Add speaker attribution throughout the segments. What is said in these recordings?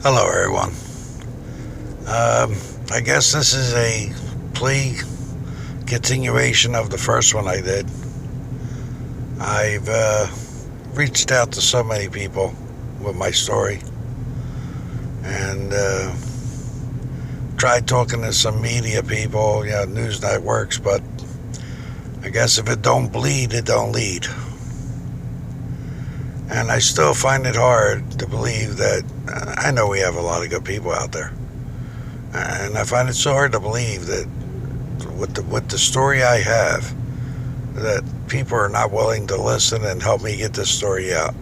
Speaker 1: Hello, everyone. I guess this is a plea continuation of the first one I did. I've reached out to so many people with my story and tried talking to some media people, news networks, but I guess if it don't bleed, it don't lead. And I still find it hard to believe that I know we have a lot of good people out there. And I find it so hard to believe that with the story I have, that people are not willing to listen and help me get this story out.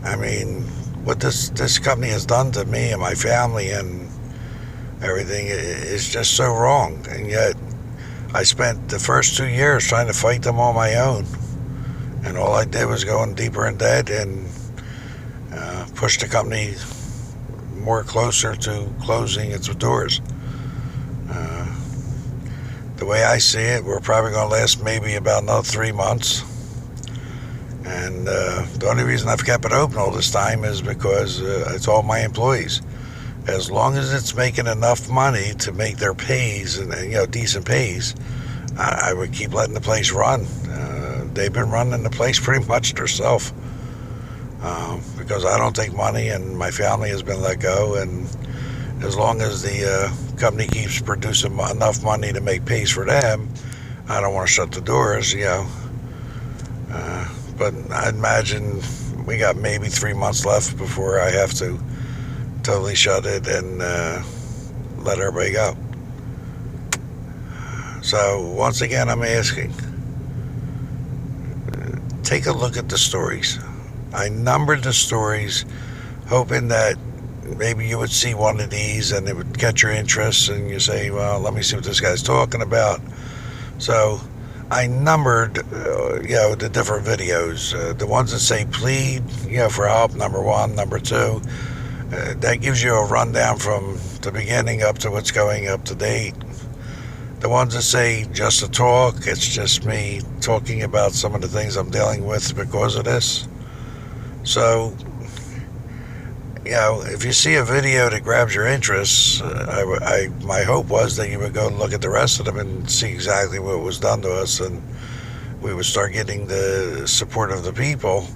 Speaker 1: I mean, what this company has done to me and my family and everything is just so wrong. And yet, I spent the first 2 years trying to fight them on my own, and all I did was go in deeper in debt and push the company more closer to closing its doors. Uh, the way I see it, we're probably going to last maybe about another 3 months. And the only reason I've kept it open all this time is because I told my employees, as long as it's making enough money to make their pays and decent pays, I would keep letting the place run. They've been running the place pretty much themselves because I don't take money and my family has been let go. And as long as the company keeps producing enough money to make pays for them, I don't want to shut the doors. But I imagine we got maybe 3 months left before I have to totally shut it and let everybody go. So once again, I'm asking, take a look at the stories. I numbered the stories, hoping that maybe you would see one of these and it would catch your interest, and you say, well, let me see what this guy's talking about. So I numbered, the different videos. The ones that say plead, for help, number one. Number two, that gives you a rundown from the beginning up to what's going up to date. The ones that say just to talk, it's just me talking about some of the things I'm dealing with because of this. So, if you see a video that grabs your interest, my hope was that you would go and look at the rest of them and see exactly what was done to us, and we would start getting the support of the people,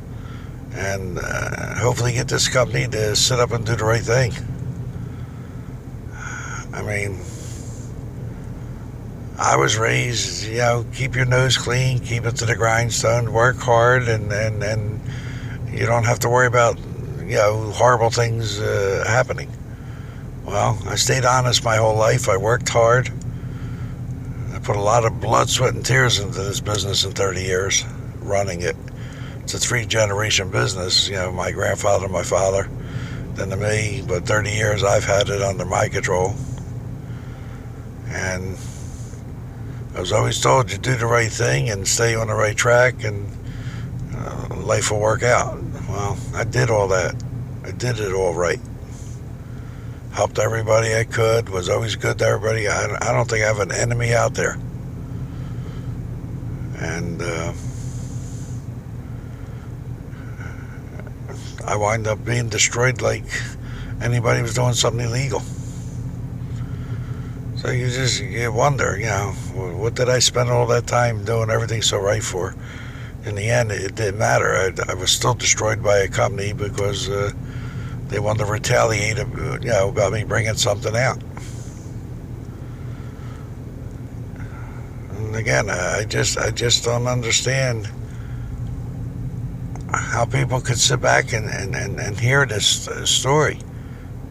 Speaker 1: and hopefully get this company to sit up and do the right thing. I mean, I was raised, keep your nose clean, keep it to the grindstone, work hard, and you don't have to worry about horrible things happening. Well, I stayed honest my whole life. I worked hard. I put a lot of blood, sweat, and tears into this business in 30 years running it. It's a 3-generation business. My grandfather, my father, then to me. But 30 years I've had it under my control. And I was always told you do the right thing and stay on the right track, and life will work out. Well, I did all that. I did it all right. Helped everybody I could. Was always good to everybody. I don't think I have an enemy out there. And I wind up being destroyed like anybody was doing something illegal. So you wonder, what did I spend all that time doing everything so right for? In the end, it didn't matter. I was still destroyed by a company because they wanted to retaliate, about me bringing something out. And again, I just don't understand how people could sit back and hear this story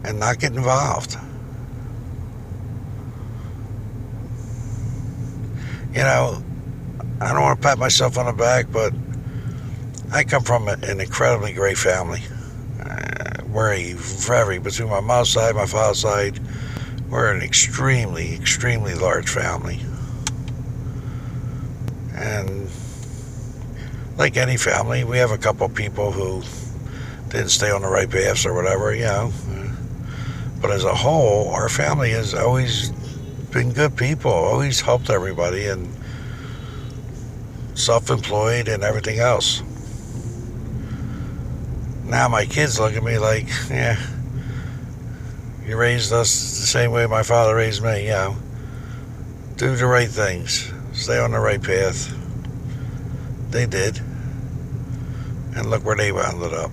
Speaker 1: and not get involved. I don't want to pat myself on the back, but I come from an incredibly great family. Between my mom's side, my father's side, we're an extremely, extremely large family. And like any family, we have a couple people who didn't stay on the right paths or whatever, But as a whole, our family has always been good people, always helped everybody, and self-employed and everything else. Now my kids look at me like, yeah, you raised us the same way my father raised me. Do the right things, stay on the right path. They did, and look where they wound up.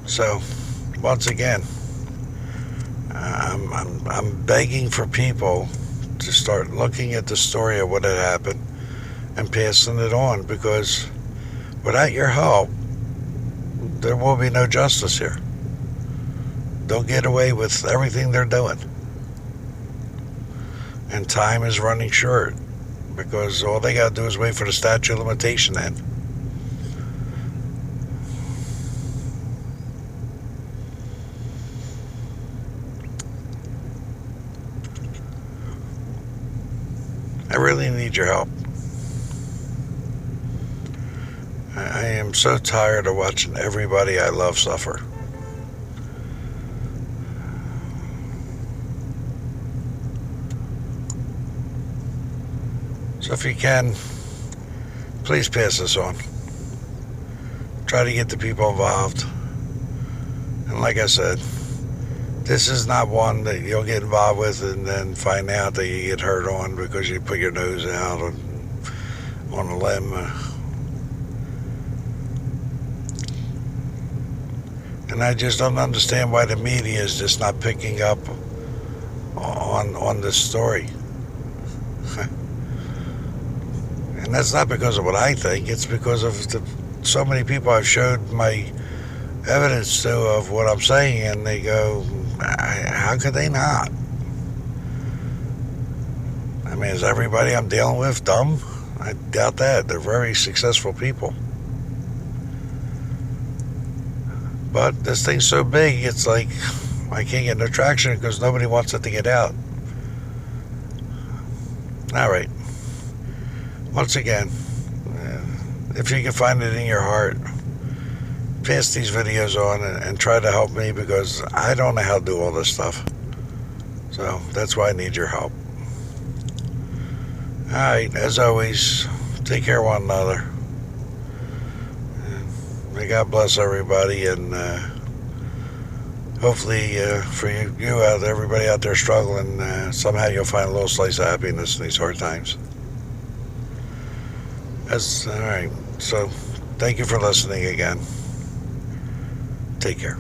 Speaker 1: So, once again, I'm begging for people to start looking at the story of what had happened and passing it on, because without your help, there will be no justice here. They'll get away with everything they're doing. And time is running short, because all they got to do is wait for the statute of limitation to end. I really need your help. I am so tired of watching everybody I love suffer. So if you can, please pass this on. Try to get the people involved. And like I said, this is not one that you'll get involved with and then find out that you get hurt on because you put your nose out on a limb. And I just don't understand why the media is just not picking up on this story. And that's not because of what I think. It's because of so many people I've showed my evidence to of what I'm saying, and they go, how could they not? I mean, is everybody I'm dealing with dumb? I doubt that. They're very successful people. But this thing's so big, it's like I can't get no traction because nobody wants it to get out. All right. Once again, if you can find it in your heart, pass these videos on and try to help me, because I don't know how to do all this stuff. So that's why I need your help. All right, as always, take care of one another. May God bless everybody, and hopefully for you out there, everybody out there struggling, somehow you'll find a little slice of happiness in these hard times. That's all right. So thank you for listening again. Take care.